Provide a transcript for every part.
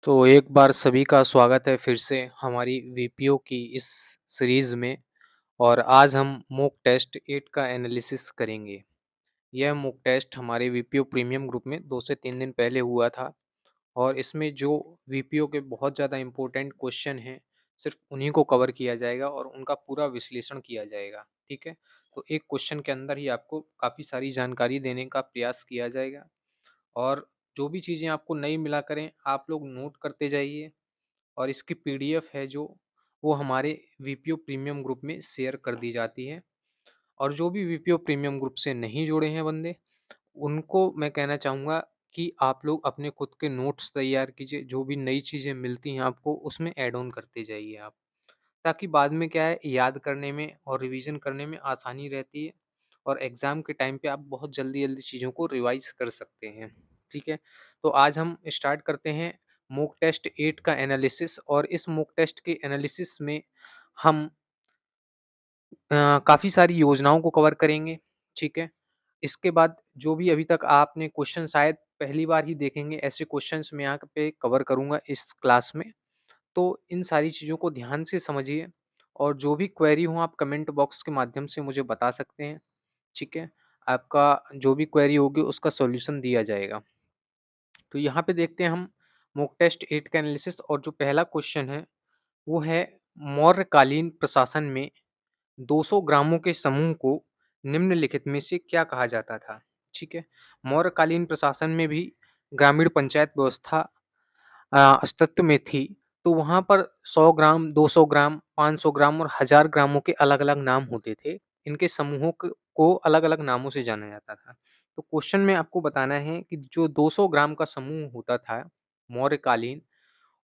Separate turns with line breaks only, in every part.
तो एक बार सभी का स्वागत है फिर से हमारी वीपीओ की इस सीरीज़ में। और आज हम मॉक टेस्ट 8 का एनालिसिस करेंगे। यह मॉक टेस्ट हमारे वीपीओ प्रीमियम ग्रुप में 2 से 3 दिन पहले हुआ था और इसमें जो वीपीओ के बहुत ज़्यादा इम्पोर्टेंट क्वेश्चन हैं, सिर्फ उन्हीं को कवर किया जाएगा और उनका पूरा विश्लेषण किया जाएगा, ठीक है? तो एक क्वेश्चन के अंदर ही आपको काफ़ी सारी जानकारी देने का प्रयास किया जाएगा और जो भी चीज़ें आपको नहीं मिला करें, आप लोग नोट करते जाइए। और इसकी पीडीएफ है जो वो हमारे वीपीओ प्रीमियम ग्रुप में शेयर कर दी जाती है। और जो भी वीपीओ प्रीमियम ग्रुप से नहीं जुड़े हैं बंदे, उनको मैं कहना चाहूँगा कि आप लोग अपने खुद के नोट्स तैयार कीजिए, जो भी नई चीज़ें मिलती हैं आपको उसमें ऐड ऑन करते जाइए आप, ताकि बाद में क्या है याद करने में और रिवीजन करने में आसानी रहती है और एग्ज़ाम के टाइम पे आप बहुत जल्दी-जल्दी चीज़ों को रिवाइज़ कर सकते हैं, ठीक है? तो आज हम स्टार्ट करते हैं मॉक टेस्ट 8 का एनालिसिस। और इस मॉक टेस्ट के एनालिसिस में हम काफ़ी सारी योजनाओं को कवर करेंगे, ठीक है? इसके बाद जो भी अभी तक आपने क्वेश्चन शायद पहली बार ही देखेंगे, ऐसे क्वेश्चंस मैं यहाँ पे कवर करूँगा इस क्लास में। तो इन सारी चीज़ों को ध्यान से समझिए और जो भी क्वेरी हो आप कमेंट बॉक्स के माध्यम से मुझे बता सकते हैं, ठीक है? आपका जो भी क्वेरी होगी उसका सॉल्यूशन दिया जाएगा। तो यहाँ पे देखते हैं हम मॉक टेस्ट 8 का एनालिसिस। और जो पहला क्वेश्चन है वो है मौर्यकालीन प्रशासन में 200 ग्रामों के समूह को निम्नलिखित में से क्या कहा जाता था? ठीक है। मौर्यकालीन प्रशासन में भी ग्रामीण पंचायत व्यवस्था अस्तित्व में थी। तो वहाँ पर 100 ग्राम, 200 ग्राम, 500 ग्राम और 1000 ग्रामों के अलग-अलग नाम होते थे। इनके समूहों को अलग-अलग नामों से जाना जाता था। तो क्वेश्चन में आपको बताना है कि जो 200 ग्राम का समूह होता था मौर्यकालीन,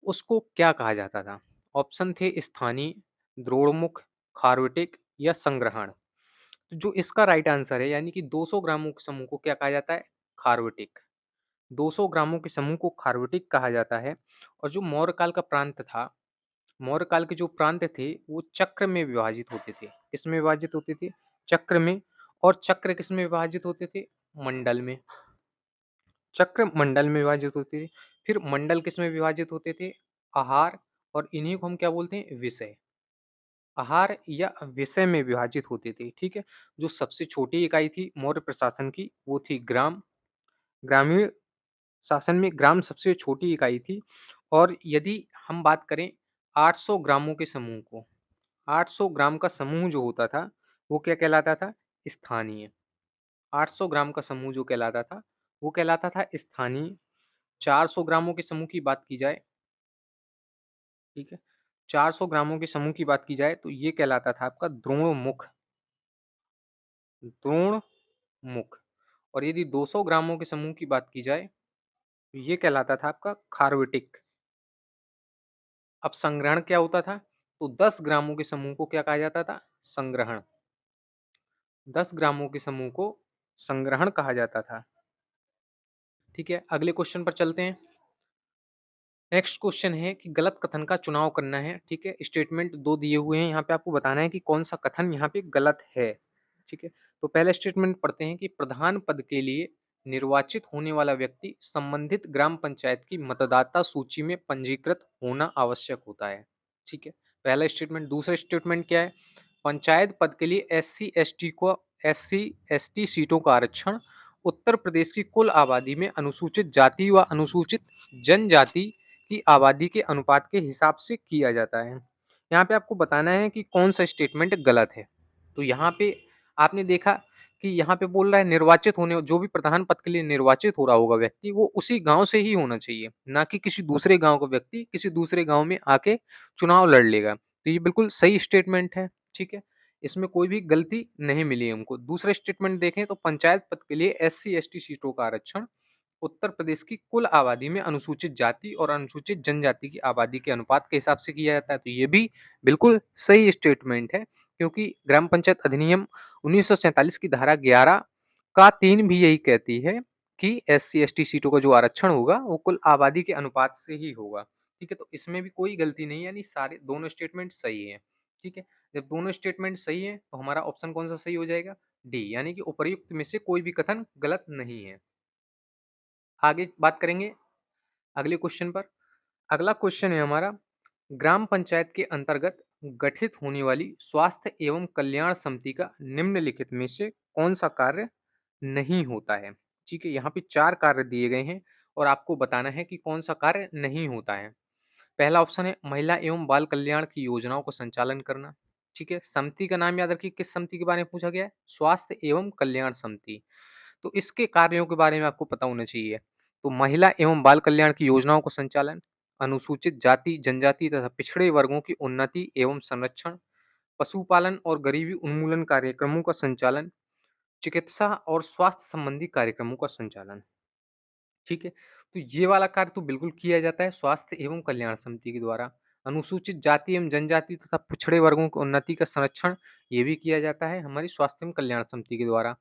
उसको क्या कहा जाता था? ऑप्शन थे स्थानीय, द्रोणमुख, खारवेटिक या संग्रहण। तो जो इसका राइट आंसर है यानी कि 200 ग्रामों के समूह को क्या कहा जाता है? खारवेटिक। 200 ग्रामों के समूह को खारवेटिक कहा जाता है। और जो मौर्यकाल का प्रांत था, मौर्यकाल के जो प्रांत थे वो चक्र में विभाजित होते थे। किसमें विभाजित होते थे? चक्र में। और चक्र किसमें विभाजित होते थे? मंडल में। चक्र मंडल में विभाजित होते थे। फिर मंडल किसमें विभाजित होते थे? आहार। और इन्हीं को हम क्या बोलते हैं? विषय। आहार या विषय में विभाजित होते थे, ठीक है? जो सबसे छोटी इकाई थी मौर्य प्रशासन की वो थी ग्राम। ग्रामीण शासन में ग्राम सबसे छोटी इकाई थी। और यदि हम बात करें 800 ग्रामों के समूह को, 800 ग्राम का समूह जो होता था वो क्या कहलाता था? स्थानीय। 800 ग्राम का समूह जो कहलाता था वो कहलाता था स्थानीय। 400 ग्रामों के समूह की बात की जाए, ठीक है? 400 ग्रामों के समूह की बात की जाए तो ये कहलाता था आपका द्रोणमुख। द्रोणमुख। और यदि 200 ग्रामों के समूह की बात की जाए तो ये कहलाता था आपका खारवेटिक। अब संग्रहण क्या होता था? तो 10 ग्रामों के समूह को क्या कहा जाता था? संग्रहण। 10 ग्रामों के समूह को संग्रहण कहा जाता था, ठीक है? अगले क्वेश्चन पर चलते हैं। नेक्स्ट क्वेश्चन है कि गलत कथन का चुनाव करना है, ठीक है? स्टेटमेंट 2 दिए हुए हैं, यहाँ पे आपको बताना है कि कौन-सा कथन यहाँ पे गलत है, ठीक है? तो पहला स्टेटमेंट पढ़ते हैं कि प्रधान पद के लिए निर्वाचित होने वाला व्यक्ति संबंधित ग्राम पंचायत की मतदाता सूची में पंजीकृत होना आवश्यक होता है, ठीक है? पहला स्टेटमेंट। दूसरा स्टेटमेंट क्या है? पंचायत पद के लिए एससी-एसटी सीटों का आरक्षण उत्तर प्रदेश की कुल आबादी में अनुसूचित जाति व अनुसूचित जनजाति की आबादी के अनुपात के हिसाब से किया जाता है। यहाँ पे आपको बताना है कि कौन सा स्टेटमेंट गलत है। तो यहाँ पे आपने देखा कि यहाँ पे बोल रहा है निर्वाचित होने, जो भी प्रधान पद के लिए निर्वाचित हो रहा होगा व्यक्ति वो उसी गांव से ही होना चाहिए, ना कि किसी दूसरे गांव का व्यक्ति किसी दूसरे गांव में आके चुनाव लड़ लेगा। तो ये बिल्कुल सही स्टेटमेंट है, ठीक है? इसमें कोई भी गलती नहीं मिली हमको। दूसरा स्टेटमेंट देखें तो पंचायत पद के लिए एससी एसटी सीटों का आरक्षण उत्तर प्रदेश की कुल आबादी में अनुसूचित जाति और अनुसूचित जनजाति की आबादी के अनुपात के हिसाब से किया जाता है। तो ये भी बिल्कुल सही स्टेटमेंट है, क्योंकि ग्राम पंचायत अधिनियम 1947 की धारा 11 का 3 भी यही कहती है कि एससी एसटी सीटों का जो आरक्षण होगा वो कुल आबादी के अनुपात से ही होगा, ठीक है? तो इसमें भी कोई गलती नहीं है, यानी सारे दोनों स्टेटमेंट सही है, ठीक है? जब दोनों स्टेटमेंट सही है तो हमारा ऑप्शन कौन सा सही हो जाएगा? डी, यानी कि उपर्युक्त में से कोई भी कथन गलत नहीं है। आगे बात करेंगे अगले क्वेश्चन पर। अगला क्वेश्चन है हमारा, ग्राम पंचायत के अंतर्गत गठित होने वाली स्वास्थ्य एवं कल्याण समिति का निम्नलिखित में से कौन सा कार्य नहीं होता है? ठीक है, यहाँ पे 4 कार्य दिए गए हैं और आपको बताना है कि कौन सा कार्य नहीं होता है। पहला ऑप्शन है महिला एवं बाल कल्याण की योजनाओं का संचालन करना। ठीक है, समिति का नाम याद रखिए, किस समिति के बारे में पूछा गया है? स्वास्थ्य एवं कल्याण समिति। तो इसके कार्यों के बारे में आपको पता होना चाहिए। तो महिला एवं बाल कल्याण की योजनाओं का संचालन, अनुसूचित जाति, जनजाति तथा पिछड़े वर्गों की उन्नति एवं संरक्षण, पशुपालन और गरीबी उन्मूलन कार्यक्रमों का संचालन, चिकित्सा और स्वास्थ्य संबंधी कार्यक्रमों का संचालन। ठीक है, तो ये वाला कार्य तो बिल्कुल किया जाता है स्वास्थ्य एवं कल्याण समिति के द्वारा। अनुसूचित जाति एवं जनजाति तथा पिछड़े वर्गों की उन्नति का संरक्षण, ये भी किया जाता है हमारी स्वास्थ्य एवं कल्याण समिति के द्वारा।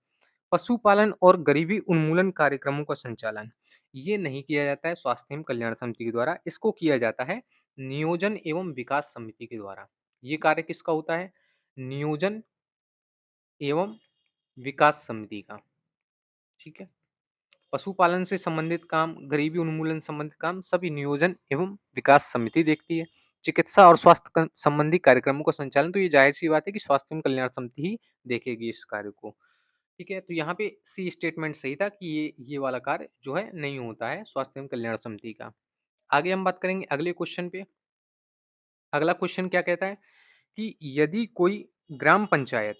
पशुपालन और गरीबी उन्मूलन कार्यक्रमों का संचालन, ये नहीं किया जाता है स्वास्थ्य एवं कल्याण समिति के द्वारा, इसको किया जाता है नियोजन एवं विकास समिति के द्वारा। ये कार्य किसका होता है? नियोजन एवं विकास समिति का। ठीक है, पशुपालन से संबंधित काम, गरीबी उन्मूलन संबंधित काम सभी नियोजन एवं विकास समिति देखती है। चिकित्सा और स्वास्थ्य संबंधी कार्यक्रमों का संचालन, तो ये जाहिर सी बात है कि स्वास्थ्य एवं कल्याण समिति ही देखेगी इस कार्य को। ठीक है, तो यहाँ पे सी स्टेटमेंट सही था कि ये वाला कार्य जो है नहीं होता है स्वास्थ्य एवं कल्याण समिति का। आगे हम बात करेंगे अगले क्वेश्चन पे। अगला क्वेश्चन क्या कहता है कि यदि कोई ग्राम पंचायत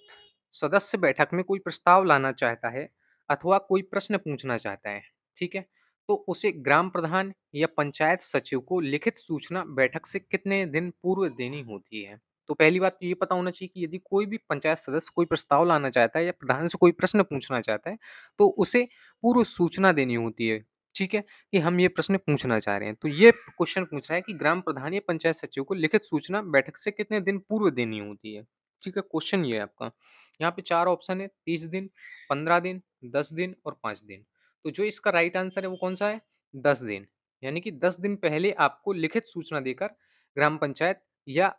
सदस्य बैठक में कोई प्रस्ताव लाना चाहता है अथवा कोई प्रश्न पूछना चाहता है, ठीक है, तो उसे ग्राम प्रधान या पंचायत सचिव को लिखित सूचना बैठक से कितने दिन पूर्व देनी होती है? तो पहली बात तो ये पता होना चाहिए कि यदि कोई भी पंचायत सदस्य कोई प्रस्ताव लाना चाहता है या प्रधान से कोई प्रश्न पूछना चाहता है, तो उसे पूर्व सूचना देनी होती है। ठीक है, कि हम ये प्रश्न पूछना चाह रहे हैं। तो ये क्वेश्चन पूछ रहा है कि ग्राम प्रधान या पंचायत सचिव को लिखित सूचना बैठक से कितने दिन पूर्व देनी होती है? ठीक है, क्वेश्चन ये है आपका। यहाँ पे 4 ऑप्शन है, 30 दिन, 15 दिन, 10 दिन और 5 दिन। तो जो इसका राइट आंसर है वो कौन-सा है? 10 दिन। यानी कि 10 दिन पहले आपको लिखित सूचना देकर ग्राम पंचायत या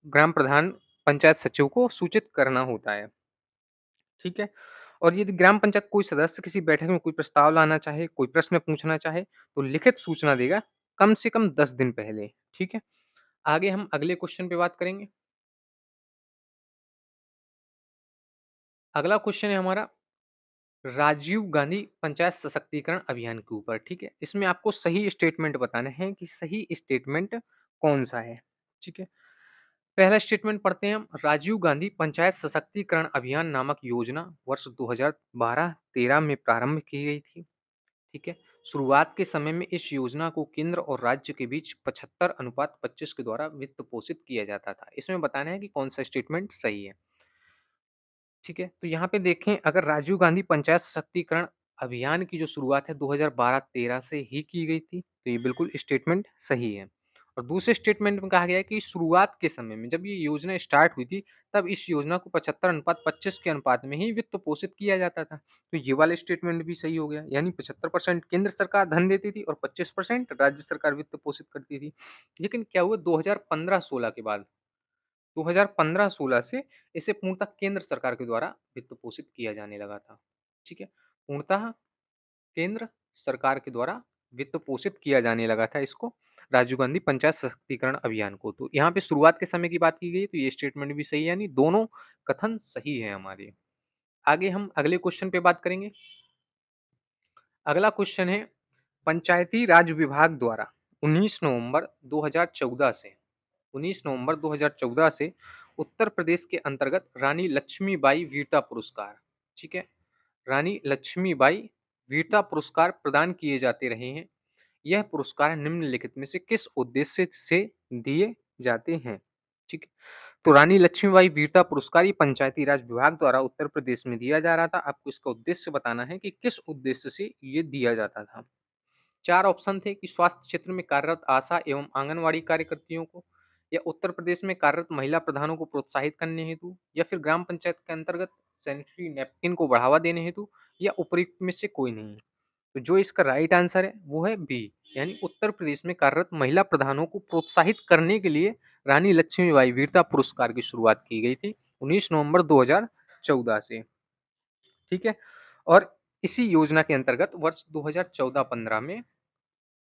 ग्राम प्रधान, पंचायत सचिव को सूचित करना होता है। ठीक है? और यदि ग्राम पंचायत कोई सदस्य किसी बैठक में कोई प्रस्ताव लाना चाहे, कोई प्रश्न पूछना चाहे, तो लिखित सूचना देगा कम से कम 10 दिन पहले। ठीक है? आगे हम अगले क्वेश्चन पे बात करेंगे। अगला क्वेश्चन है हमारा राजीव गांधी पंचायत सशक्तिकरण अभियान के ऊपर। ठीक है? इसमें आपको सही स्टेटमेंट बताने हैं कि सही स्टेटमेंट कौन-सा है। ठीक है? पहला स्टेटमेंट पढ़ते हैं हम। राजीव गांधी पंचायत सशक्तिकरण अभियान नामक योजना वर्ष 2012-13 में प्रारंभ की गई थी। ठीक है, शुरुआत के समय में इस योजना को केंद्र और राज्य के बीच 75:25 के द्वारा वित्त पोषित किया जाता था। इसमें बताना है कि कौन सा स्टेटमेंट सही है। ठीक है, तो यहाँ पे देखें, अगर राजीव गांधी पंचायत सशक्तिकरण अभियान की जो शुरुआत है 2012-13 से ही की गई थी, तो ये बिल्कुल स्टेटमेंट सही है। और दूसरे स्टेटमेंट में कहा गया है कि शुरुआत के समय में जब ये योजना स्टार्ट हुई थी, तब इस योजना को 75:25 के अनुपात में ही वित्त पोषित किया जाता था। तो ये वाला स्टेटमेंट भी सही हो गया, यानी 75% केंद्र सरकार धन देती थी और 25% राज्य सरकार वित्त पोषित करती थी। लेकिन क्या हुआ 2015-16 के बाद, 2015-16 से इसे पूर्णतः केंद्र सरकार के द्वारा वित्त पोषित किया जाने लगा था। ठीक है, पूर्णतः केंद्र सरकार के द्वारा वित्त पोषित किया जाने लगा था इसको, राजीव गांधी पंचायत सशक्तिकरण अभियान को। तो यहाँ पे शुरुआत के समय की बात की गई, तो ये स्टेटमेंट भी सही है, यानी दोनों कथन सही है हमारे। आगे हम अगले क्वेश्चन पे बात करेंगे। अगला क्वेश्चन है पंचायती राज विभाग द्वारा 19 नवंबर 2014 से 19 नवंबर 2014 से उत्तर प्रदेश के अंतर्गत रानी लक्ष्मीबाई वीरता पुरस्कार, ठीक है, रानी लक्ष्मीबाई वीरता पुरस्कार प्रदान किए जाते रहे हैं। यह पुरस्कार निम्नलिखित में से किस उद्देश्य से दिए जाते हैं? ठीक है, तो रानी लक्ष्मीबाई वीरता पुरस्कार ये पंचायती राज विभाग द्वारा उत्तर प्रदेश में दिया जा रहा था। आपको इसका उद्देश्य बताना है कि किस उद्देश्य से ये दिया जाता था। 4 ऑप्शन थे कि स्वास्थ्य क्षेत्र में कार्यरत आशा एवं आंगनवाड़ी कार्यकर्तियों को, या उत्तर प्रदेश में कार्यरत महिला प्रधानों को प्रोत्साहित करने हेतु, या फिर ग्राम पंचायत के अंतर्गत सैनिटरी नैपकिन को बढ़ावा देने हेतु, या उपयुक्त में से कोई नहीं। तो जो इसका राइट आंसर है वो है बी, यानी उत्तर प्रदेश में कार्यरत महिला प्रधानों को प्रोत्साहित करने के लिए रानी लक्ष्मीबाई वीरता पुरस्कार की शुरुआत की गई थी 19 नवंबर 2014 से। ठीक है, और इसी योजना के अंतर्गत वर्ष 2014-15 में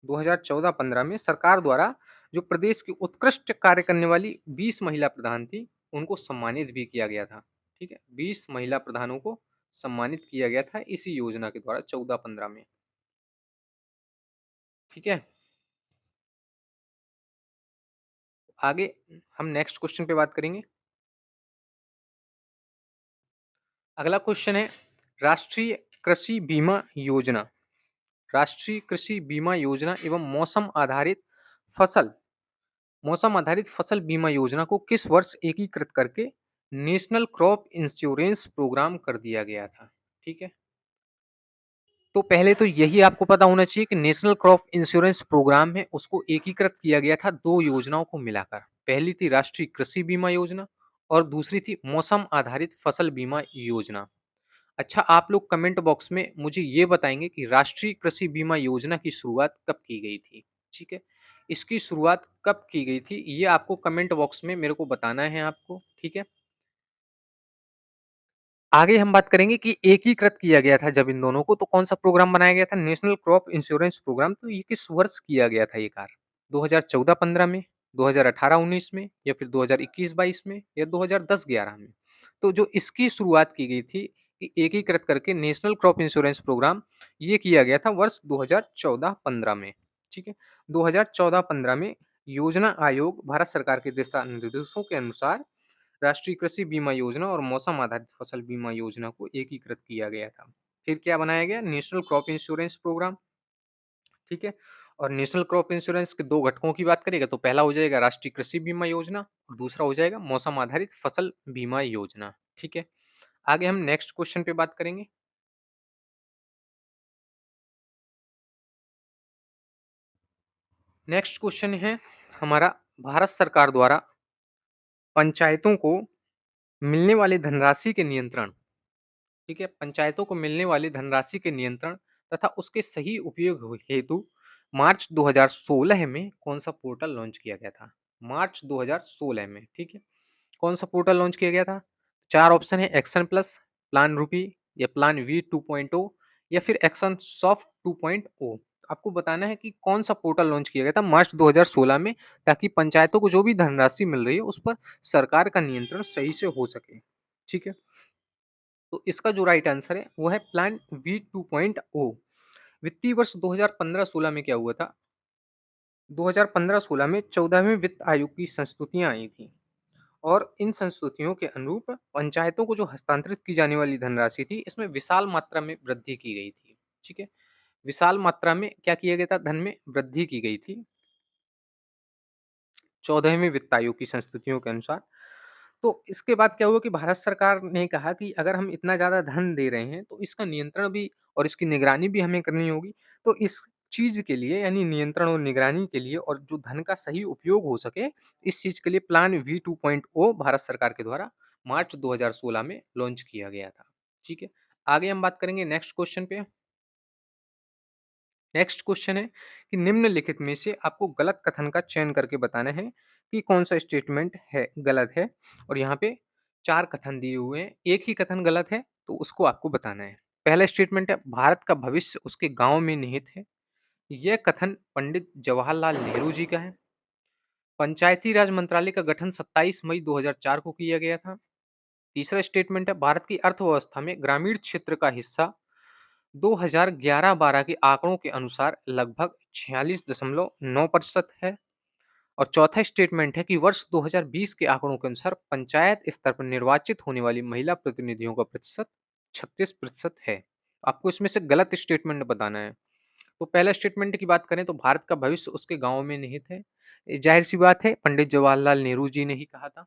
2014-15 में सरकार द्वारा जो प्रदेश की उत्कृष्ट कार्य करने वाली 20 महिला प्रधान थी, उनको सम्मानित भी किया गया था। ठीक है? 20 महिला प्रधानों को सम्मानित किया गया था इसी योजना के द्वारा 14-15 में। ठीक है? आगे हम नेक्स्ट क्वेश्चन पे बात करेंगे। अगला क्वेश्चन है राष्ट्रीय कृषि बीमा योजना। राष्ट्रीय कृषि बीमा योजना एवं फसल मौसम आधारित फसल बीमा योजना को किस वर्ष एकीकृत करके नेशनल क्रॉप इंश्योरेंस प्रोग्राम कर दिया गया था? ठीक है, तो पहले तो यही आपको पता होना चाहिए कि नेशनल क्रॉप इंश्योरेंस प्रोग्राम है उसको एकीकृत किया गया था दो योजनाओं को मिलाकर। पहली थी राष्ट्रीय कृषि बीमा योजना और दूसरी थी मौसम आधारित फसल बीमा योजना। अच्छा, आप लोग कमेंट बॉक्स में मुझे ये बताएंगे कि राष्ट्रीय कृषि बीमा योजना की शुरुआत कब की गई थी? ठीक है, इसकी शुरुआत कब की गई थी ये आपको कमेंट बॉक्स में मेरे को बताना है आपको। ठीक है, आगे हम बात करेंगे कि एकीकृत किया गया था जब इन दोनों को, तो कौन सा प्रोग्राम बनाया गया था? National crop insurance program. तो ये किस वर्ष किया गया था ये कार्य? 2014-15 में, 2018-19 में, या फिर 2021-22 में, या 2010-11 में? तो जो इसकी शुरुआत की गई थी कि एकीकृत करके नेशनल क्रॉप इंश्योरेंस प्रोग्राम, ये किया गया था वर्ष 2014-15 में। ठीक है, 2014-15 में योजना आयोग भारत सरकार के दिशा निर्देशों के अनुसार राष्ट्रीय कृषि बीमा योजना और मौसम आधारित फसल बीमा योजना को एकीकृत किया गया था। फिर क्या बनाया गया? National crop insurance program. ठीक है, और नेशनल क्रॉप इंश्योरेंस के दो घटकों की बात करेगा तो पहला हो जाएगा राष्ट्रीय कृषि बीमा योजना और दूसरा हो जाएगा मौसम आधारित फसल बीमा योजना। ठीक है, आगे हम नेक्स्ट क्वेश्चन पे बात करेंगे। नेक्स्ट क्वेश्चन है हमारा, भारत सरकार द्वारा पंचायतों को मिलने वाली धनराशि के नियंत्रण, ठीक है, पंचायतों को मिलने वाली धनराशि के नियंत्रण तथा उसके सही उपयोग हेतु मार्च 2016 में कौन सा पोर्टल लॉन्च किया गया था? मार्च 2016 में। ठीक है, कौन सा पोर्टल लॉन्च किया गया था? चार ऑप्शन है, एक्शन प्लस, प्लान रूपी, या प्लान वी 2.0, या फिर एक्शन सॉफ्ट 2.0। आपको बताना है कि कौन सा पोर्टल लॉन्च किया गया था मार्च 2016 में, ताकि पंचायतों को जो भी धनराशि मिल रही है उस पर सरकार का नियंत्रण सही से हो सके। ठीक है, तो इसका जो राइट आंसर है वो है प्लान वी 2.0। वित्तीय वर्ष 2015-16 में क्या हुआ था? 2015-16 में 14वें वित्त आयोग की संस्तुतियां आई थी और इन संस्तुतियों के अनुरूप पंचायतों को जो हस्तांतरित की जाने वाली धनराशि थी इसमें विशाल मात्रा में वृद्धि की गई थी। ठीक है, विशाल मात्रा में क्या किया गया था? धन में वृद्धि की गई थी 14वें वित्त आयोग की संस्तुतियों के अनुसार। तो इसके बाद क्या हुआ कि भारत सरकार ने कहा कि अगर हम इतना ज़्यादा धन दे रहे हैं, तो इसका नियंत्रण भी और इसकी निगरानी भी हमें करनी होगी। तो इस चीज़ के लिए, यानी नियंत्रण और निगरानी के लिए, और जो धन का सही उपयोग हो सके, इस चीज़ के लिए प्लान वी 2.0 भारत सरकार के द्वारा मार्च 2016 में लॉन्च किया गया था। ठीक है, आगे हम बात करेंगे नेक्स्ट क्वेश्चन पे। नेक्स्ट क्वेश्चन है कि निम्नलिखित में से आपको गलत कथन का चयन करके बताना है कि कौन सा स्टेटमेंट है गलत है। और यहाँ पे चार कथन दिए हुए हैं, एक ही कथन गलत है तो उसको आपको बताना है। पहला स्टेटमेंट है भारत का भविष्य उसके गांव में निहित है। यह कथन पंडित जवाहरलाल नेहरू जी का है। पंचायती राज मंत्रालय का गठन 27 मई 2004 को किया गया था। तीसरा स्टेटमेंट है भारत की अर्थव्यवस्था में ग्रामीण क्षेत्र का हिस्सा 2011-12 के आंकड़ों के अनुसार लगभग 46.9% है। और चौथा स्टेटमेंट है कि वर्ष 2020 के आंकड़ों के अनुसार पंचायत स्तर पर निर्वाचित होने वाली महिला प्रतिनिधियों का प्रतिशत 36% है। आपको इसमें से गलत स्टेटमेंट बताना है। तो पहला स्टेटमेंट की बात करें तो भारत का भविष्य उसके गांव में निहित है। ये जाहिर सी बात है, पंडित जवाहरलाल नेहरू जी ने ही कहा था।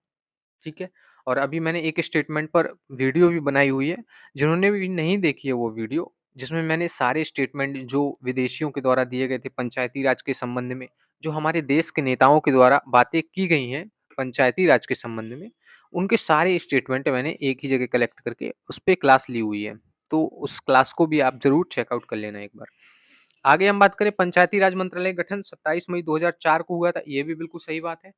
ठीक है, और अभी मैंने एक स्टेटमेंट पर वीडियो भी बनाई हुई है, जिन्होंने भी नहीं देखी है वो वीडियो, जिसमें मैंने सारे स्टेटमेंट जो विदेशियों के द्वारा दिए गए थे पंचायती राज के संबंध में, जो हमारे देश के नेताओं के द्वारा बातें की गई हैं पंचायती राज के संबंध में, उनके सारे स्टेटमेंट मैंने एक ही जगह कलेक्ट करके उस पे क्लास ली हुई है। तो उस क्लास को भी आप जरूर चेकआउट कर लेना एक बार। आगे हम बात करें, पंचायती राज मंत्रालय गठन 27 मई 2004 को हुआ था, ये भी बिल्कुल सही बात है।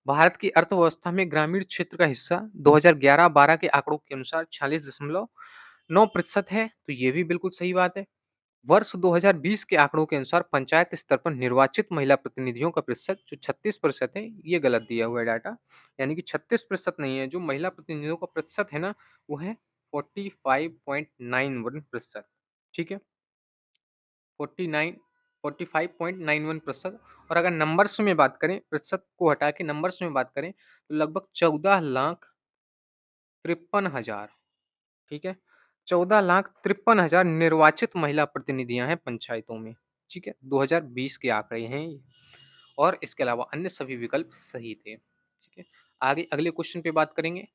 भारत की अर्थव्यवस्था में ग्रामीण क्षेत्र का हिस्सा 2011-12 के आंकड़ों के अनुसार 46.9% है, तो ये भी बिल्कुल सही बात है। वर्ष 2020 के आंकड़ों के अनुसार पंचायत स्तर पर निर्वाचित महिला प्रतिनिधियों का प्रतिशत जो 36% है, ये गलत दिया हुआ है डाटा। यानी कि 36% नहीं है, जो महिला प्रतिनिधियों का प्रतिशत है ना, वो है 45.91%। ठीक है, 49 45.91%। और अगर नंबर्स में बात करें, प्रतिशत को हटा के नंबर्स में बात करें, तो लगभग 14,53,000। ठीक है, 14,53,000 निर्वाचित महिला प्रतिनिधियां हैं पंचायतों में। ठीक है, 2020 के आंकड़े हैं ये। और इसके अलावा अन्य सभी विकल्प सही थे। ठीक है, आगे अगले क्वेश्चन पे बात करेंगे।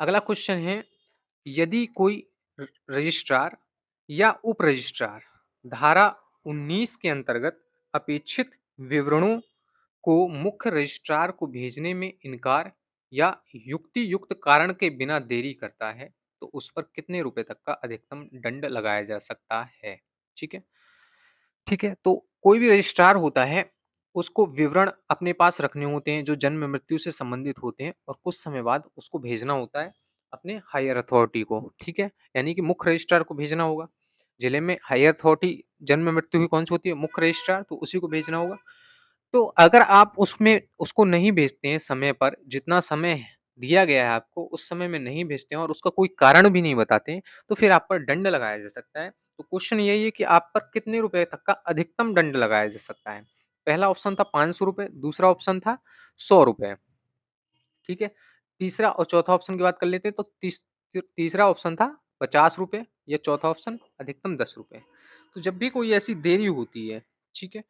अगला क्वेश्चन है, यदि कोई रजिस्ट्रार या उप रजिस्ट्रार धारा 19 के अंतर्गत अपेक्षित विवरणों को मुख्य रजिस्ट्रार को भेजने में इनकार या युक्ति युक्त कारण के बिना देरी करता है, तो उस पर कितने रुपए तक का अधिकतम दंड लगाया जा सकता है? ठीक है, ठीक है, तो कोई भी रजिस्ट्रार होता है, उसको विवरण अपने पास रखने होते हैं जो जन्म मृत्यु से संबंधित होते हैं, और कुछ समय बाद उसको भेजना होता है अपने हायर अथॉरिटी को। ठीक है, यानी कि मुख्य रजिस्ट्रार को भेजना होगा। जिले में हायर अथॉरिटी जन्म मृत्यु की कौन सी होती है? मुख्य रजिस्ट्रार, तो उसी को भेजना होगा। तो अगर आप उसमें उसको नहीं भेजते हैं समय पर, जितना समय दिया गया है आपको, उस समय में नहीं भेजते हैं और उसका कोई कारण भी नहीं बताते हैं, तो फिर आप पर दंड लगाया जा सकता है। तो क्वेश्चन यही है कि आप पर कितने रुपए तक का अधिकतम दंड लगाया जा सकता है? पहला ऑप्शन था 500 रुपए, दूसरा ऑप्शन था 100 रुपए। ठीक है, तीसरा और चौथा ऑप्शन की बात कर लेते हैं, तो तीसरा ऑप्शन था 50 रुपए, या चौथा ऑप्शन अधिकतम 10 रुपए। तो जब भी कोई ऐसी देरी होती है, ठीक है,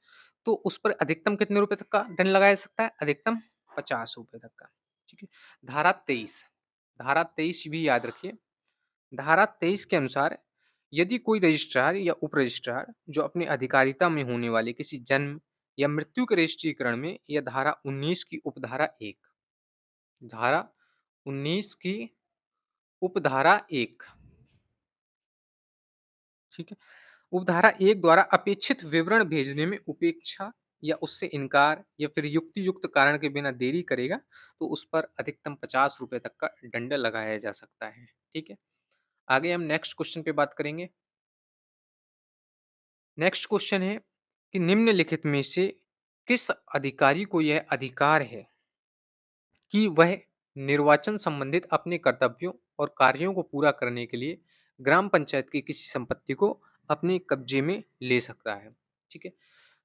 तो उस पर अधिकतम कितने रुपए तक का दंड लगाया जा सकता है? अधिकतम 50 रुपए तक का। ठीक है, धारा 23, धारा 23 भी याद रखिए। धारा 23 के अनुसार यदि कोई रजिस्ट्रार या उप रजिस्ट्रार जो अपनी अधिकारिता में होने वाले किसी जन्म या मृत्यु के रजिस्ट्रीकरण में, या धारा 19 की उपधारा 1, धारा 19 की उपधारा 1, ठीक है, उपधारा 1 द्वारा अपेक्षित विवरण भेजने में उपेक्षा या उससे इनकार या फिर युक्ति युक्त कारण के बिना देरी करेगा, तो उस पर अधिकतम 50 रुपए तक का दंड लगाया जा सकता है। ठीक है, आगे हम नेक्स्ट क्वेश्चन पे बात करेंगे। नेक्स्ट क्वेश्चन है कि निम्नलिखित में से किस अधिकारी को यह अधिकार है कि वह निर्वाचन संबंधित अपने कर्तव्यों और कार्यों को पूरा करने के लिए ग्राम पंचायत की किसी संपत्ति को अपने कब्जे में ले सकता है? ठीक है,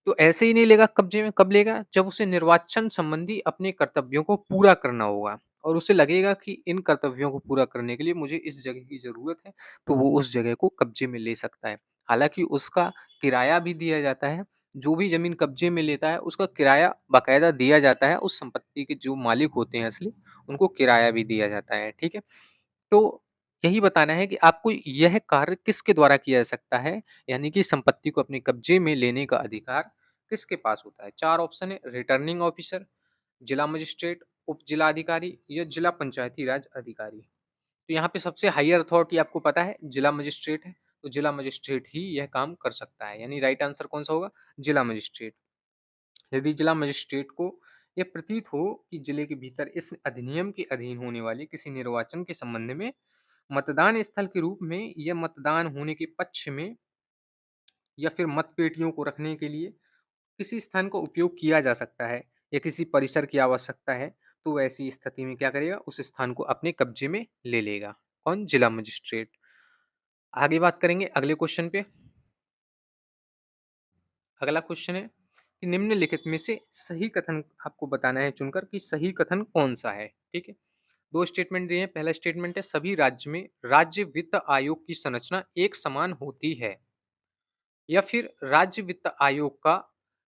तो ऐसे ही नहीं लेगा कब्जे में, कब लेगा? जब उसे निर्वाचन संबंधी अपने कर्तव्यों को पूरा करना होगा और उसे लगेगा कि इन कर्तव्यों को पूरा करने के लिए मुझे इस जगह की जरूरत है, तो वो उस जगह को कब्जे में ले सकता है। हालांकि उसका किराया भी दिया जाता है। जो भी जमीन कब्जे में लेता है उसका किराया बाकायदा दिया जाता है। उस संपत्ति के जो मालिक होते हैं असली, उनको किराया भी दिया जाता है। ठीक है, तो यही बताना है कि आपको यह कार्य किसके द्वारा किया जा सकता है, यानी कि संपत्ति को अपने कब्जे में लेने का अधिकार किसके पास होता है? 4 ऑप्शन है, रिटर्निंग ऑफिसर, जिला मजिस्ट्रेट, उप जिला अधिकारी या जिला पंचायती राज अधिकारी। तो यहाँ पे सबसे हायर अथॉरिटी आपको पता है जिला मजिस्ट्रेट है, तो जिला मजिस्ट्रेट ही यह काम कर सकता है, यानी राइट आंसर कौन सा होगा? जिला मजिस्ट्रेट। यदि जिला मजिस्ट्रेट को यह प्रतीत हो कि जिले के भीतर इस अधिनियम के अधीन होने वाले किसी निर्वाचन के संबंध में मतदान स्थल के रूप में या मतदान होने के पक्ष में या फिर मतपेटियों को रखने के लिए किसी स्थान का उपयोग किया जा सकता है या किसी परिसर की आवश्यकता है, तो ऐसी स्थिति में क्या करेगा? उस स्थान को अपने कब्जे में ले लेगा। कौन? जिला मजिस्ट्रेट। आगे बात करेंगे अगले क्वेश्चन पे। अगला क्वेश्चन है कि निम्नलिखित में से सही कथन आपको बताना है चुनकर कि सही कथन कौन सा है। ठीक है, दो स्टेटमेंट दिए हैं। पहला स्टेटमेंट है सभी राज्य में राज्य वित्त आयोग की संरचना एक समान होती है, या फिर राज्य वित्त आयोग का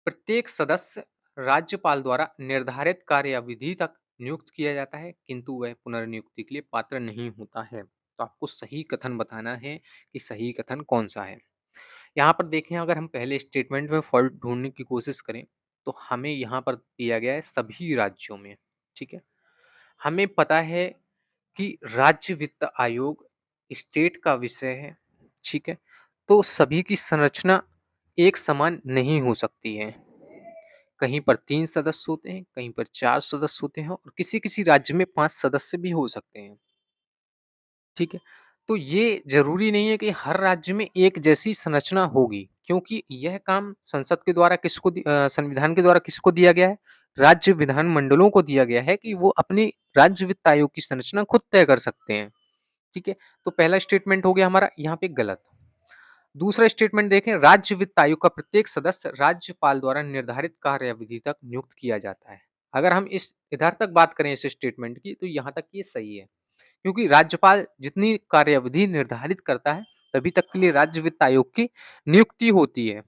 प्रत्येक सदस्य राज्यपाल द्वारा निर्धारित कार्याविधि तक नियुक्त किया जाता है किंतु वह पुनर्नियुक्ति के लिए पात्र नहीं होता है। तो आपको सही कथन बताना है कि सही कथन कौन सा है। यहाँ पर देखें, अगर हम पहले स्टेटमेंट में फॉल्ट ढूंढने की कोशिश करें, तो हमें यहाँ पर दिया गया है सभी राज्यों में। ठीक है, हमें पता है कि राज्य वित्त आयोग स्टेट का विषय है। ठीक है, तो सभी की संरचना एक समान नहीं हो सकती है। कहीं पर 3 सदस्य होते हैं, कहीं पर 4 सदस्य होते हैं और किसी-किसी राज्य में 5 सदस्य भी हो सकते हैं। ठीक है, तो ये ज़रूरी नहीं है कि हर राज्य में एक जैसी संरचना होगी, क्योंकि यह काम संसद के द्वारा संविधान के द्वारा किसको दिया गया है? राज्य विधानमंडलों को दिया गया है कि वो अपनी राज्य वित्त आयोग की संरचना खुद तय कर सकते हैं, ठीक है? तो पहला स्टेटमेंट हो गया हमारा यहाँ पे गलत। दूसरा स्टेटमेंट देखें, राज्य वित्त आयोग का प्रत्येक सदस्य राज्यपाल द्वारा निर्धारित कार्यावधि तक नियुक्त किया जाता है। अगर हम इस इधर तक बात करें इस स्टेटमेंट की, तो यहाँ तक ये सही है, क्योंकि राज्यपाल जितनी कार्यावधि निर्धारित करता है, तभी तक के लिए राज्य वित्त आयोग की नियुक्ति होती है।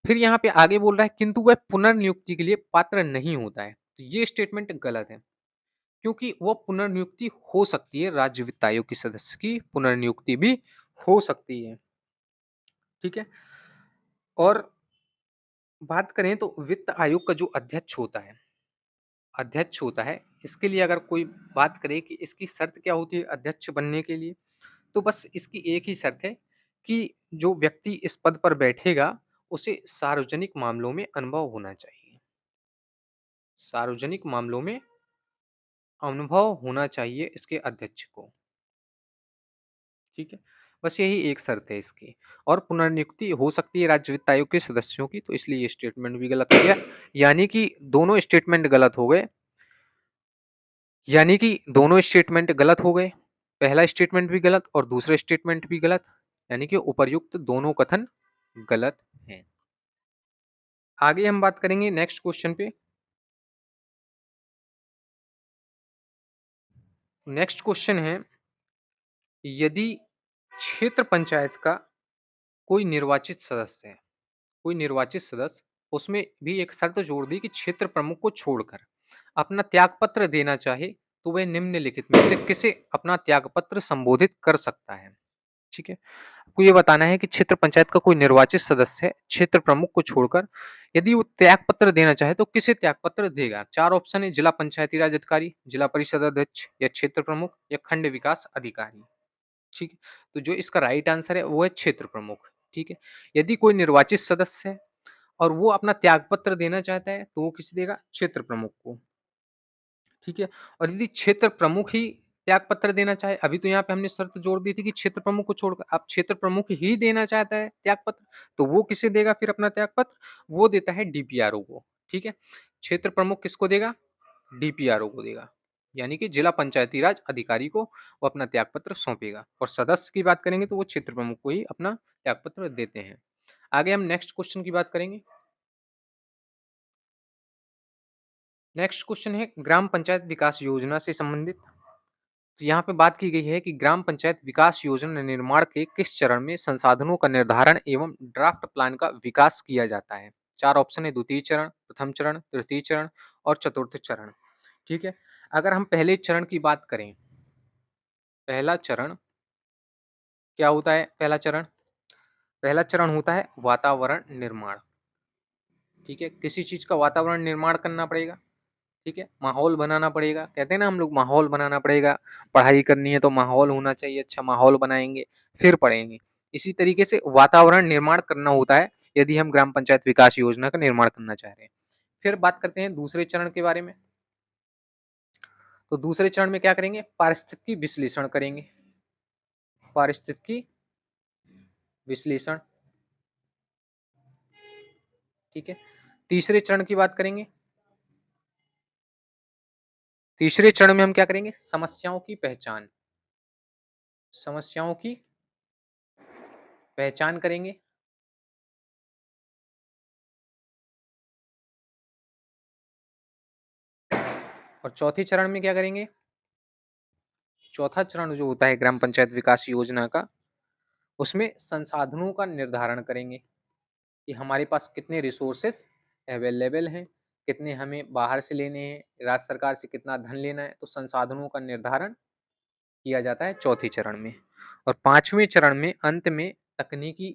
फिर यहाँ पे आगे बोल रहा है, किंतु वह पुनर्नियुक्ति के लिए पात्र नहीं होता है। तो ये स्टेटमेंट गलत है, क्योंकि वो पुनर्नियुक्ति हो सकती है, राज्य वित्त आयोग की सदस्य की पुनर्नियुक्ति भी हो सकती है, ठीक है? और बात करें तो वित्त आयोग का जो अध्यक्ष होता है, इसके लिए अगर कोई बात करे कि इसकी शर्त क्या होती है अध्यक्ष बनने के लिए, तो बस इसकी एक ही शर्त है कि जो व्यक्ति इस पद पर बैठेगा, उसे सार्वजनिक मामलों में अनुभव होना चाहिए। सार्वजनिक मामलों में अनुभव होना चाहिए इसके अध्यक्ष को, ठीक है? बस यही एक शर्त है इसकी, और पुनर्नियुक्ति हो सकती है राज्य वित्त आयोग के सदस्यों की, तो इसलिए ये स्टेटमेंट भी गलत हो गया। यानी कि दोनों स्टेटमेंट गलत हो गए। यानी कि दोनों स्टेटमेंट गलत हो गए। पहला स्टेटमेंट भी गलत और दूसरा स्टेटमेंट भी गलत, यानी कि उपर्युक्त दोनों कथन गलत हैं। आगे हम बात करेंगे नेक्स्ट क्वेश्चन पे। नेक्स्ट क्वेश्चन है, यदि क्षेत्र पंचायत का कोई निर्वाचित सदस्य है, कोई निर्वाचित सदस्य, उसमें भी एक शर्त जोड़ दी कि क्षेत्र प्रमुख को छोड़कर अपना त्यागपत्र देना चाहे, तो वह निम्नलिखित में से किसे अपना त्यागपत्र संबोधित कर सकता है, ठीक है? आपको ये बताना है कि क्षेत्र पंचायत का कोई निर्वाचित सदस्य है, क्षेत्र प्रमुख को छोड़कर यदि वो त्यागपत्र देना चाहे तो किसे त्यागपत्र देगा? 4 ऑप्शन है, जिला पंचायती राज अधिकारी, जिला परिषद अध्यक्ष या क्षेत्र प्रमुख या खंड विकास अधिकारी, ठीक है? तो जो इसका राइट आंसर है वो है क्षेत्र प्रमुख, ठीक है? यदि कोई निर्वाचित सदस्य है और वो अपना त्यागपत्र देना चाहता है, तो वो किसे देगा? क्षेत्र प्रमुख को, ठीक है? और यदि क्षेत्र प्रमुख ही त्यागपत्र देना चाहे, अभी तो यहाँ पे हमने शर्त जोड़ दी थी कि क्षेत्र प्रमुख को छोड़कर, अब क्षेत्र प्रमुख ही देना चाहता है त्यागपत्र, तो वो किसे देगा फिर अपना त्यागपत्र? वो देता है डीपीआरओ को, ठीक है? क्षेत्र प्रमुख किसको देगा? डीपीआरओ को देगा, यानी कि जिला पंचायती राज अधिकारी को वो अपना त्यागपत्र सौंपेगा। और सदस्य की बात करेंगे तो वो क्षेत्र प्रमुख को ही अपना त्यागपत्र देते हैं। आगे हम नेक्स्ट क्वेश्चन की बात करेंगे। नेक्स्ट क्वेश्चन है ग्राम पंचायत विकास योजना से संबंधित। तो यहाँ पे बात की गई है कि ग्राम पंचायत विकास योजना निर्माण के किस चरण में संसाधनों का निर्धारण एवं ड्राफ्ट प्लान का विकास किया जाता है। 4 ऑप्शन है, द्वितीय चरण, प्रथम चरण, तृतीय चरण और चतुर्थ चरण, ठीक है? अगर हम पहले चरण की बात करें, पहला चरण क्या होता है? पहला चरण होता है वातावरण निर्माण, ठीक है? किसी चीज का वातावरण निर्माण करना पड़ेगा, ठीक है? माहौल बनाना पड़ेगा, कहते हैं ना हम लोग, माहौल बनाना पड़ेगा। पढ़ाई करनी है तो माहौल होना चाहिए, अच्छा माहौल बनाएंगे फिर पढ़ेंगे। इसी तरीके से वातावरण निर्माण करना होता है यदि हम ग्राम पंचायत विकास योजना का निर्माण करना चाह रहे हैं। फिर बात करते हैं दूसरे चरण के बारे में। तो दूसरे चरण में क्या करेंगे? पारिस्थितिकी विश्लेषण करेंगे, पारिस्थितिकी विश्लेषण, ठीक है? तीसरे चरण की बात करेंगे। तीसरे चरण में हम क्या करेंगे? समस्याओं की पहचान, समस्याओं की पहचान करेंगे। और चौथे चरण में क्या करेंगे? चौथा चरण जो होता है ग्राम पंचायत विकास योजना का, उसमें संसाधनों का निर्धारण करेंगे कि हमारे पास कितने रिसोर्सेस अवेलेबल हैं, कितने हमें बाहर से लेने हैं, राज्य सरकार से कितना धन लेना है। तो संसाधनों का निर्धारण किया जाता है चौथे चरण में। और पांचवें चरण में अंत में तकनीकी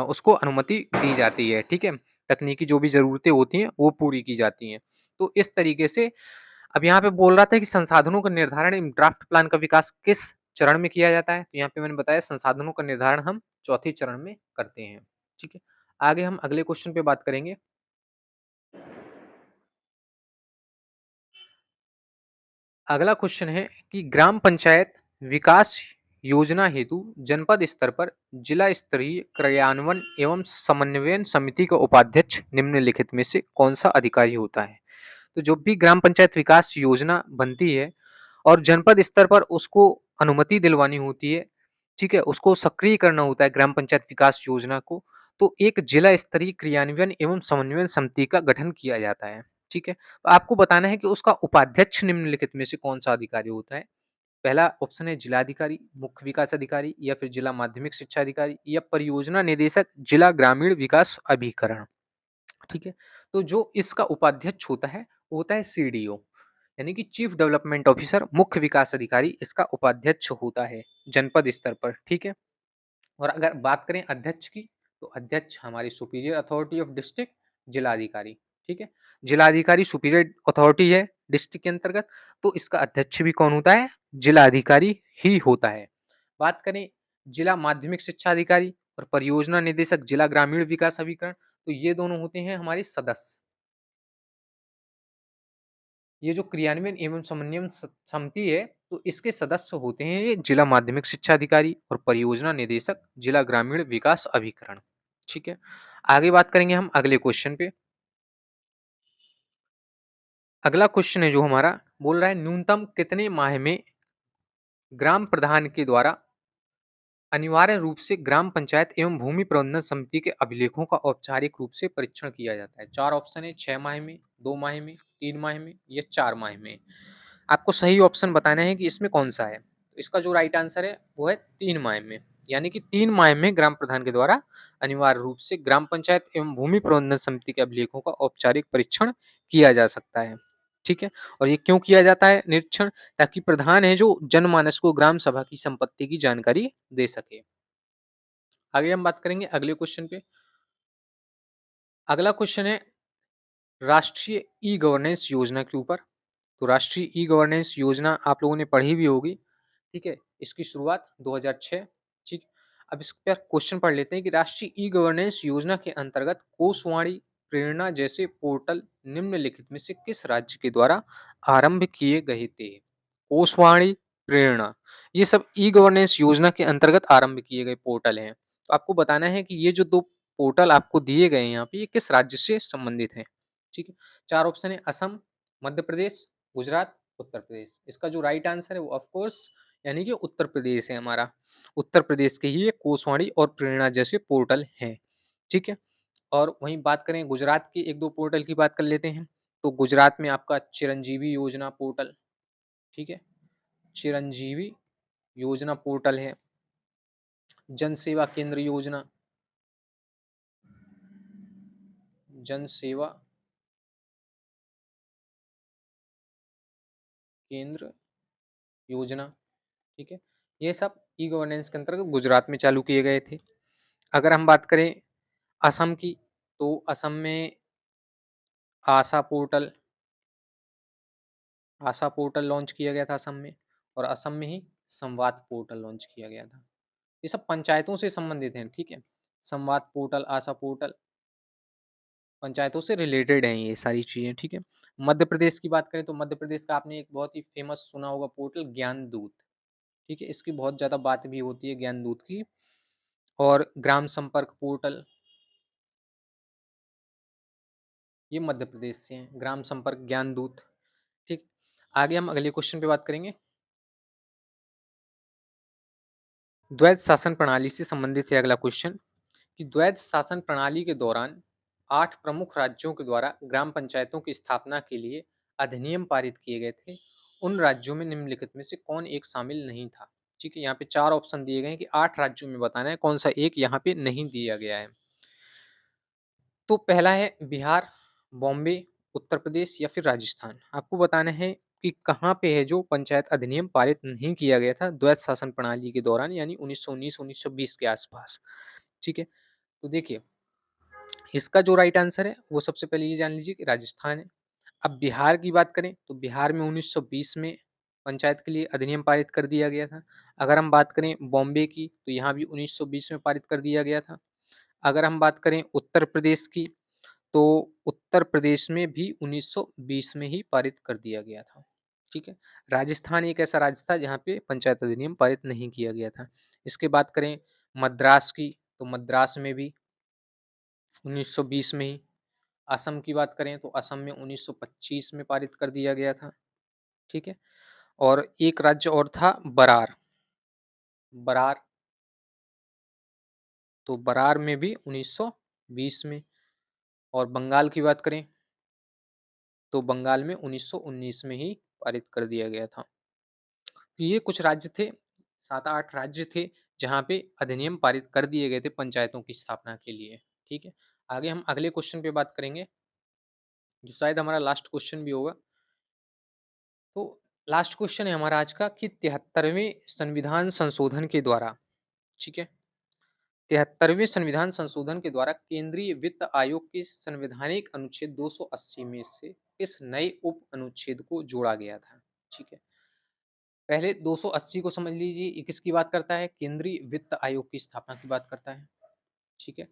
उसको अनुमति दी जाती है, ठीक है? तकनीकी जो भी ज़रूरतें होती हैं वो पूरी की जाती हैं। तो इस तरीके से अब यहाँ पे बोल रहा था कि संसाधनों का निर्धारण ड्राफ्ट प्लान का विकास किस चरण में किया जाता है, तो यहाँ पे मैंने बताया संसाधनों का निर्धारण हम चौथे चरण में करते हैं, ठीक है? आगे हम अगले क्वेश्चन पे बात करेंगे। अगला क्वेश्चन है कि ग्राम पंचायत विकास योजना हेतु जनपद स्तर पर जिला स्तरीय क्रियान्वयन एवं समन्वयन समिति का उपाध्यक्ष निम्नलिखित में से कौन सा अधिकारी होता है? तो जो भी ग्राम पंचायत विकास योजना बनती है और जनपद स्तर पर उसको अनुमति दिलवानी होती है, ठीक है? उसको सक्रिय करना होता है ग्राम पंचायत विकास योजना को, तो एक जिला स्तरीय क्रियान्वयन एवं समन्वयन समिति का गठन किया जाता है, ठीक है? तो आपको बताना है कि उसका उपाध्यक्ष निम्नलिखित में से कौन-सा अधिकारी होता है? पहला ऑप्शन है जिलाधिकारी, मुख्य विकास अधिकारी या फिर जिला माध्यमिक शिक्षा अधिकारी या परियोजना निदेशक, जिला ग्रामीण विकास अभिकरण, ठीक है? तो जो इसका उपाध्यक्ष होता है, वो होता है सीडीओ, यानी कि चीफ डेवलपमेंट ऑफिसर, मुख्य विकास अधिकारी इसका उपाध्यक्ष होता है जनपद स्तर पर, ठीक है? और अगर बात करें अध्यक्ष की, तो अध्यक्ष हमारी सुपीरियर अथॉरिटी ऑफ डिस्ट्रिक्ट जिलाधिकारी, ठीक है? जिलाधिकारी सुपीरियर अथॉरिटी है डिस्ट्रिक्ट के अंतर्गत, तो इसका अध्यक्ष भी कौन होता है? जिलाधिकारी ही होता है। बात करें जिला माध्यमिक शिक्षा अधिकारी और परियोजना निदेशक जिला ग्रामीण विकास अभिकरण, तो ये दोनों होते हैं हमारे सदस्य। ये जो क्रियान्वयन एवं समन्वयन समिति है, तो इसके सदस्य होते हैं ये जिला माध्यमिक शिक्षा अधिकारी और परियोजना निदेशक जिला ग्रामीण विकास अभिकरण, ठीक है? आगे बात करेंगे हम अगले क्वेश्चन पे। अगला क्वेश्चन है जो हमारा बोल रहा है न्यूनतम कितने माह में ग्राम प्रधान के द्वारा अनिवार्य रूप से ग्राम पंचायत एवं भूमि प्रबंधन समिति के अभिलेखों का औपचारिक रूप से परीक्षण किया जाता है? चार ऑप्शन है, 6 माह में, 2 माह में, 3 माह में या 4 माह में। आपको सही ऑप्शन बताना है कि इसमें कौन सा है। तो इसका जो राइट आंसर है वो है 3 माह में, यानी कि 3 माह में ग्राम प्रधान के द्वारा अनिवार्य रूप से ग्राम पंचायत एवं भूमि प्रबंधन समिति के अभिलेखों का औपचारिक परीक्षण किया जा सकता है, ठीक है? और ये क्यों किया जाता है निरीक्षण? ताकि प्रधान है जो जनमानस को ग्राम सभा की संपत्ति की जानकारी दे सके। आगे हम बात करेंगे अगले क्वेश्चन पे। अगला क्वेश्चन है राष्ट्रीय ई गवर्नेंस योजना के ऊपर। तो राष्ट्रीय ई गवर्नेंस योजना आप लोगों ने पढ़ी भी होगी, ठीक है? इसकी शुरुआत 2006, ठीक। अब इस पर क्वेश्चन पढ़ लेते हैं कि राष्ट्रीय ई गवर्नेंस योजना के अंतर्गत कोषवाणी, प्रेरणा जैसे पोर्टल निम्नलिखित में से किस राज्य के द्वारा आरंभ किए गए थे? कोषवाणी, प्रेरणा, ये सब ई गवर्नेंस योजना के अंतर्गत आरंभ किए गए पोर्टल हैं। तो आपको बताना है कि ये जो दो पोर्टल आपको दिए गए हैं यहाँ पे, ये किस राज्य से संबंधित हैं, ठीक है? चार ऑप्शन है असम, मध्य प्रदेश, गुजरात, उत्तर प्रदेश। इसका जो राइट आंसर है वो ऑफ कोर्स यानी कि उत्तर प्रदेश है हमारा। उत्तर प्रदेश के ही ये कोषवाणी और प्रेरणा जैसे पोर्टल हैं, ठीक है? और वहीं बात करें गुजरात की, एक दो पोर्टल की बात कर लेते हैं। तो गुजरात में आपका चिरंजीवी योजना पोर्टल, ठीक है? चिरंजीवी योजना पोर्टल है। जन सेवा केंद्र योजना, जन सेवा केंद्र योजना, ठीक है? ये सब ई गवर्नेंस के अंतर्गत गुजरात में चालू किए गए थे। अगर हम बात करें असम की, तो असम में आशा पोर्टल, आशा पोर्टल लॉन्च किया गया था असम में, और असम में ही संवाद पोर्टल लॉन्च किया गया था। ये सब पंचायतों से संबंधित हैं, ठीक है? संवाद पोर्टल, आशा पोर्टल पंचायतों से रिलेटेड हैं ये सारी चीज़ें, ठीक है? मध्य प्रदेश की बात करें तो मध्य प्रदेश का आपने एक बहुत ही फेमस सुना होगा पोर्टल ज्ञान दूत, ठीक है? इसकी बहुत ज़्यादा बात भी होती है ज्ञान दूत की। और ग्राम संपर्क पोर्टल, ये मध्य प्रदेश से हैं, ग्राम संपर्क ज्ञान दूत, ठीक। आगे हम अगले क्वेश्चन पे बात करेंगे। द्वैध शासन प्रणाली से संबंधित है अगला क्वेश्चन कि द्वैध शासन प्रणाली के दौरान 8 प्रमुख राज्यों के द्वारा ग्राम पंचायतों की स्थापना के लिए अधिनियम पारित किए गए थे। उन राज्यों में निम्नलिखित में से कौन एक शामिल नहीं था? ठीक है, यहाँ पे 4 ऑप्शन दिए गए हैं कि 8 राज्यों में बताना है कौन सा एक यहाँ पे नहीं दिया गया है। तो पहला है बिहार, बॉम्बे, उत्तर प्रदेश या फिर राजस्थान। आपको बताना है कि कहाँ पे है जो पंचायत अधिनियम पारित नहीं किया गया था द्वैध शासन प्रणाली के दौरान, यानी 1919-1920 के आसपास, ठीक है? तो देखिए, इसका जो राइट आंसर है वो सबसे पहले ये जान लीजिए कि राजस्थान है। अब बिहार की बात करें तो बिहार में 1920 में पंचायत के लिए अधिनियम पारित कर दिया गया था। अगर हम बात करें बॉम्बे की तो यहाँ भी 1920 में पारित कर दिया गया था। अगर हम बात करें उत्तर प्रदेश की तो उत्तर प्रदेश में भी 1920 में ही पारित कर दिया गया था। ठीक है? राजस्थान एक ऐसा राज्य था जहाँ पे पंचायत अधिनियम पारित नहीं किया गया था। इसके बात करें मद्रास की, तो मद्रास में भी 1920 में ही, असम की बात करें तो असम में 1925 में पारित कर दिया गया था, ठीक है? और एक राज्य और था बरार, बरार, तो बरार में भी 1920 में। और बंगाल की बात करें तो बंगाल में 1919 में ही पारित कर दिया गया था। तो ये कुछ राज्य थे, 7-8 राज्य थे जहाँ पे अधिनियम पारित कर दिए गए थे पंचायतों की स्थापना के लिए, ठीक है? आगे हम अगले क्वेश्चन पे बात करेंगे, जो शायद हमारा लास्ट क्वेश्चन भी होगा। तो लास्ट क्वेश्चन है हमारा आज का कि 73वें संविधान संशोधन के द्वारा, ठीक है? 73वें संविधान संशोधन के द्वारा केंद्रीय वित्त आयोग के संवैधानिक अनुच्छेद 280 में से इस नए उप अनुच्छेद को जोड़ा गया था, ठीक है? पहले 280 को समझ लीजिए, ये किसकी बात करता है? केंद्रीय वित्त आयोग की स्थापना की बात करता है, ठीक है?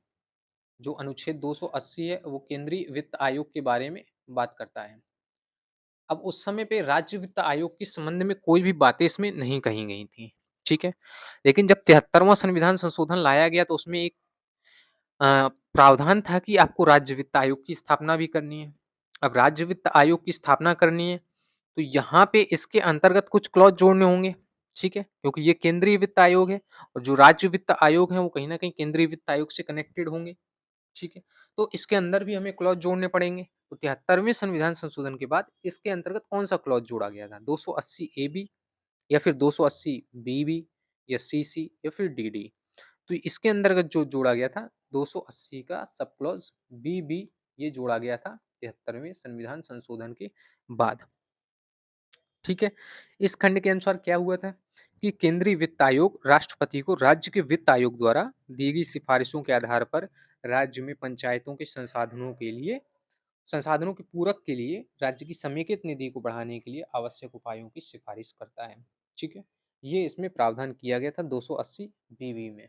जो अनुच्छेद 280 है वो केंद्रीय वित्त आयोग के बारे में बात करता है। अब उस समय पे राज्य वित्त आयोग के संबंध में कोई भी बातें इसमें नहीं कही गई थी, ठीक है? लेकिन जब 73वां संविधान संशोधन लाया गया तो उसमें एक प्रावधान था कि आपको राज्य वित्त आयोग की स्थापना भी करनी है। अब राज्य वित्त आयोग की स्थापना करनी है, तो यहाँ पे इसके अंतर्गत कुछ क्लॉज़ जोड़ने होंगे, ठीक है? क्योंकि ये केंद्रीय वित्त आयोग है और जो राज्य वित्त आयोग है, वो कहीं न कहीं केंद्रीय वित्त आयोग से कनेक्टेड होंगे, ठीक है? तो इसके अंदर भी हमें क्लॉज़ जोड़ने पड़ेंगे। तो 73वें संविधान संशोधन के बाद इसके अंतर्गत कौन-सा क्लॉज़ जोड़ा गया था? 280 ए बी या फिर 280 बी बी या सी सी या फिर डी डी? तो इसके अंतर्गत जो जोड़ा गया था 280 का सब क्लॉज बी बी, ये जोड़ा गया था 73वें संविधान संशोधन के बाद, ठीक है? इस खंड के अनुसार क्या हुआ था कि केंद्रीय वित्त आयोग राष्ट्रपति को राज्य के वित्त आयोग द्वारा दी गई सिफारिशों के आधार पर राज्य में पंचायतों के संसाधनों के पूरक के लिए राज्य की समेकित निधि को बढ़ाने के लिए आवश्यक उपायों की सिफारिश करता है, ठीक है? ये इसमें प्रावधान किया गया था 280 बीबी में।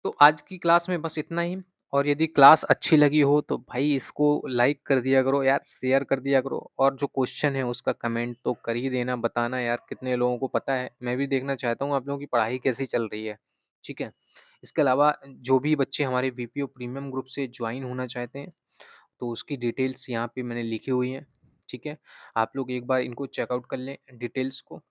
तो आज की क्लास में बस इतना ही, और यदि क्लास अच्छी लगी हो तो भाई इसको लाइक कर दिया करो यार, शेयर कर दिया करो, और जो क्वेश्चन है उसका कमेंट तो कर ही देना, बताना यार कितने लोगों को पता है। मैं भी देखना चाहता हूँ आप लोगों की पढ़ाई कैसी चल रही है, ठीक है? इसके अलावा जो भी बच्चे हमारे वीपीओ प्रीमियम ग्रुप से ज्वाइन होना चाहते हैं, तो उसकी डिटेल्स यहाँ पे मैंने लिखी हुई हैं, ठीक है? आप लोग एक बार इनको चेकआउट कर लें डिटेल्स को।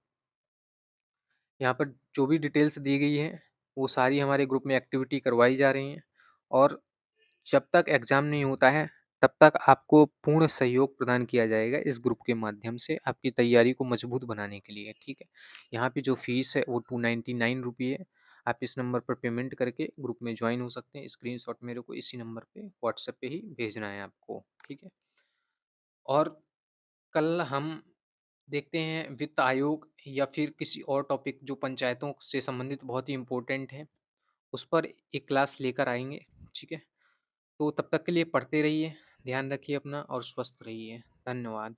यहाँ पर जो भी डिटेल्स दी गई हैं, वो सारी हमारे ग्रुप में एक्टिविटी करवाई जा रही हैं, और जब तक एग्ज़ाम नहीं होता है, तब तक आपको पूर्ण सहयोग प्रदान किया जाएगा इस ग्रुप के माध्यम से आपकी तैयारी को मजबूत बनाने के लिए, ठीक है? यहाँ पे जो फ़ीस है वो 299 रुपये है। आप इस नंबर पर पेमेंट करके ग्रुप में जॉइन हो सकते हैं। स्क्रीनशॉट मेरे को इसी नंबर पे व्हाट्सएप पे ही भेजना है आपको, ठीक है? और कल हम देखते हैं वित्त आयोग या फिर किसी और टॉपिक जो पंचायतों से संबंधित बहुत ही इम्पोर्टेंट है, उस पर एक क्लास लेकर आएँगे, ठीक है? तो तब तक के लिए पढ़ते रहिए, ध्यान रखिए अपना और स्वस्थ रहिए। धन्यवाद।